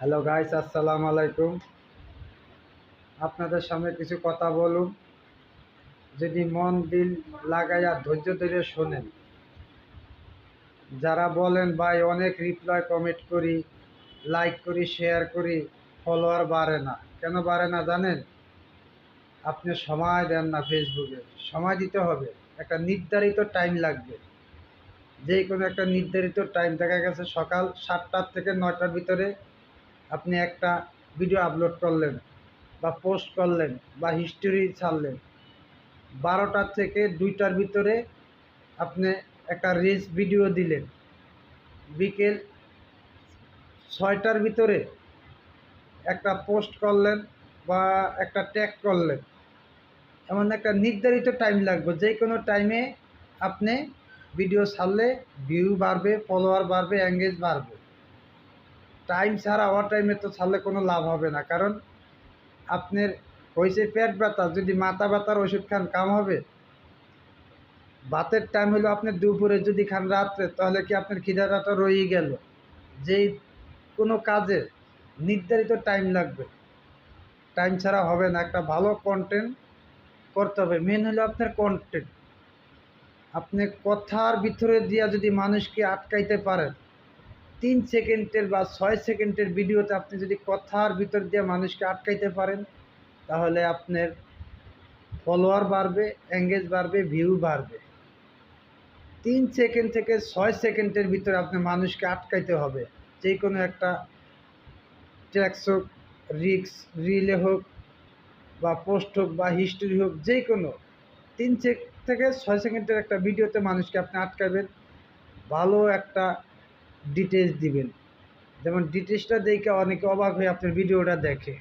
Hello guys, আসসালামু আলাইকুম। আপনাদের সামনে কিছু কথা বলুন। যদি মন দিল লাগাইয়া ধৈর্য ধরে শোনেন। যারা বলেন ভাই অনেক রিপ্লাই কমেন্ট করি, লাইক করি, শেয়ার করি, ফলোয়ার বাড়ে না, কেন বাড়ে না জানেন? আপনি সময় দেন না। ফেসবুকে সময় দিতে হবে, একটা নির্ধারিত টাইম লাগবে। যে কোনো একটা নির্ধারিত টাইম, দেখা গেছে সকাল 7টার থেকে 9টার ভিতরে আপনি একটা ভিডিও আপলোড করলেন বা পোস্ট করলেন বা হিস্টোরি ছাড়লেন। 12টার থেকে 2টার ভিতরে আপনি একটা রিলস ভিডিও দিলেন। বিকেল 6টার ভিতরে একটা পোস্ট করলেন বা একটা ট্যাগ করলেন। এমন একটা নির্ধারিত টাইম লাগবে, যে কোনো টাইমে আপনি ভিডিও ছাড়লে ভিউ বাড়বে, ফলোয়ার বাড়বে, এঙ্গেজ বাড়বে। টাইম ছাড়া ওভার টাইমে তো ছাড়লে কোনো লাভ হবে না, কারণ আপনার হয়েছে পেট ব্যথা, যদি মাথা ব্যথার ওষুধ খান কাম হবে? ভাতের টাইম হলো আপনি দুপুরে, যদি খান রাত্রে, তাহলে কি আপনার খিদাটা রয়েই গেল? যেই কোনো কাজে নির্ধারিত টাইম লাগবে, টাইম ছাড়া হবে না। একটা ভালো কন্টেন্ট করতে হবে। মেন হলো আপনার কন্টেন্ট। আপনি কথার ভিতরে দিয়া যদি মানুষকে আটকাইতে পারেন, 3 সেকেন্ডের বা 6 সেকেন্ডের ভিডিওতে আপনি যদি কথার ভিতর দিয়ে মানুষকে আটকাইতে পারেন, তাহলে আপনার ফলোয়ার বাড়বে, এঙ্গেজ বাড়বে, ভিউ বাড়বে। 3 সেকেন্ড থেকে 6 সেকেন্ডের ভিতরে আপনি মানুষকে আটকাইতে হবে। যে কোনো একটা ট্যাক্স হোক, রিলে হোক, বা পোস্ট হোক, বা হিস্টোরি হোক, যে কোনো 3 থেকে 6 সেকেন্ডের একটা ভিডিওতে মানুষকে আপনি আটকাবেন। ভালো একটা ডিটেলস দিবেন, যেমন ডিটেলসটা দেখে অনেকে অবাক হয়ে আপনার ভিডিওটা দেখে।